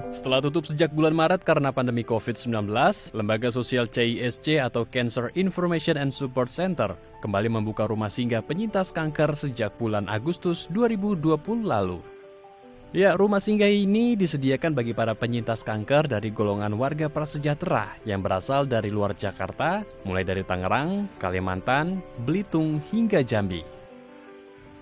Setelah tutup sejak bulan Maret karena pandemi COVID-19, Lembaga Sosial CISC atau Cancer Information and Support Center kembali membuka rumah singgah penyintas kanker sejak bulan Agustus 2020 lalu. Ya, rumah singgah ini disediakan bagi para penyintas kanker dari golongan warga prasejahtera yang berasal dari luar Jakarta, mulai dari Tangerang, Kalimantan, Belitung, hingga Jambi.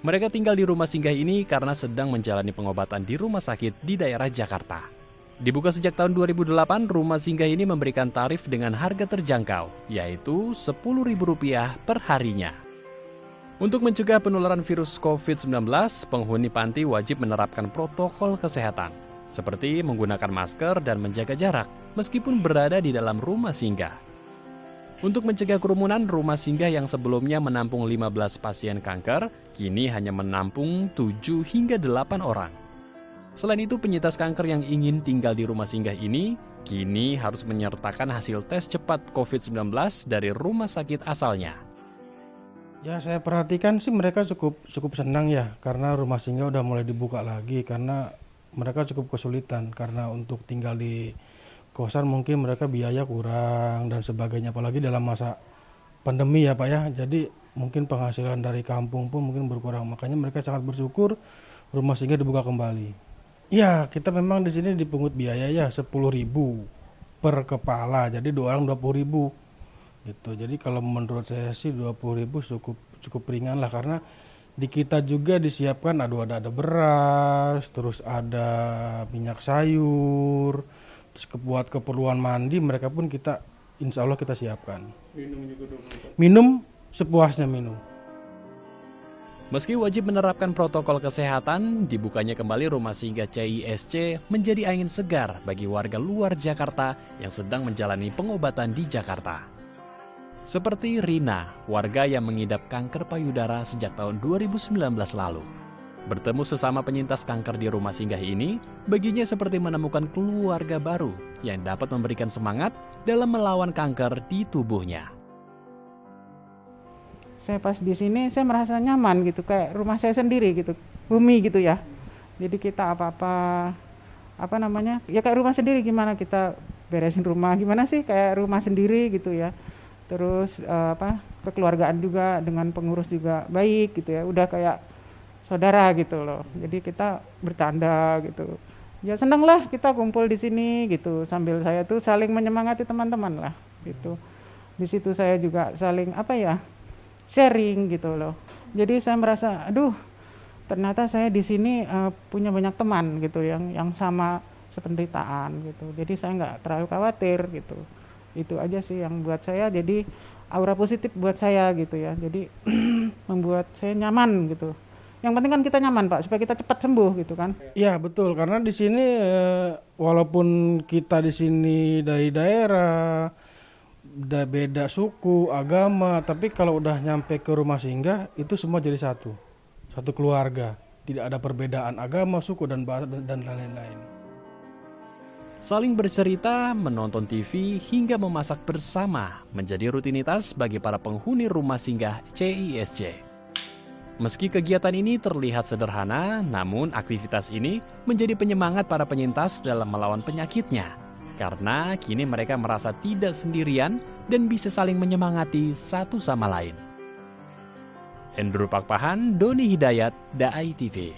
Mereka tinggal di rumah singgah ini karena sedang menjalani pengobatan di rumah sakit di daerah Jakarta. Dibuka sejak tahun 2008, rumah singgah ini memberikan tarif dengan harga terjangkau, yaitu Rp10.000 per harinya. Untuk mencegah penularan virus COVID-19, penghuni panti wajib menerapkan protokol kesehatan, seperti menggunakan masker dan menjaga jarak, meskipun berada di dalam rumah singgah. Untuk mencegah kerumunan, rumah singgah yang sebelumnya menampung 15 pasien kanker, kini hanya menampung 7 hingga 8 orang. Selain itu, penyintas kanker yang ingin tinggal di rumah singgah ini, kini harus menyertakan hasil tes cepat COVID-19 dari rumah sakit asalnya. Ya, saya perhatikan sih mereka cukup senang ya, karena rumah singgah udah mulai dibuka lagi, karena mereka cukup kesulitan, karena untuk tinggal di kosan mungkin mereka biaya kurang dan sebagainya, apalagi dalam masa pandemi ya Pak ya, jadi mungkin penghasilan dari kampung pun mungkin berkurang, makanya mereka sangat bersyukur rumah singgah dibuka kembali. Ya, kita memang di sini dipungut biaya ya 10.000 per kepala, jadi 2 orang 20.000 gitu. Jadi kalau menurut saya sih 20.000 cukup ringan lah, karena di kita juga disiapkan ada beras, terus ada minyak sayur, terus buat keperluan mandi mereka pun kita insya Allah kita siapkan. Minum sepuasnya minum. Meski wajib menerapkan protokol kesehatan, dibukanya kembali rumah singgah CISC menjadi angin segar bagi warga luar Jakarta yang sedang menjalani pengobatan di Jakarta. Seperti Rina, warga yang mengidap kanker payudara sejak tahun 2019 lalu. Bertemu sesama penyintas kanker di rumah singgah ini, baginya seperti menemukan keluarga baru yang dapat memberikan semangat dalam melawan kanker di tubuhnya. Saya pas di sini saya merasa nyaman gitu, kayak rumah saya sendiri gitu, bumi gitu ya. Jadi kita ya kayak rumah sendiri, gimana kita beresin rumah, gimana sih kayak rumah sendiri gitu ya. Terus kekeluargaan juga dengan pengurus juga baik gitu ya, udah kayak saudara gitu loh. Jadi kita bercanda gitu. Ya seneng lah kita kumpul di sini gitu, sambil saya tuh saling menyemangati teman-teman lah gitu. Di situ saya juga saling sharing gitu loh. Jadi saya merasa, aduh, ternyata saya di sini punya banyak teman gitu yang sama sependeritaan gitu. Jadi saya nggak terlalu khawatir gitu. Itu aja sih yang buat saya jadi aura positif buat saya gitu ya. Jadi membuat saya nyaman gitu. Yang penting kan kita nyaman Pak, supaya kita cepat sembuh gitu kan. Iya betul, karena di sini walaupun kita di sini dari daerah, beda suku, agama, tapi kalau udah nyampe ke rumah singgah itu semua jadi satu keluarga, tidak ada perbedaan agama, suku dan bahasa dan lain-lain. Saling bercerita, menonton TV, hingga memasak bersama menjadi rutinitas bagi para penghuni rumah singgah CISC. Meski kegiatan ini terlihat sederhana, namun aktivitas ini menjadi penyemangat para penyintas dalam melawan penyakitnya. Karena kini mereka merasa tidak sendirian dan bisa saling menyemangati satu sama lain. Hendro Pakpahan, Doni Hidayat, Daai TV.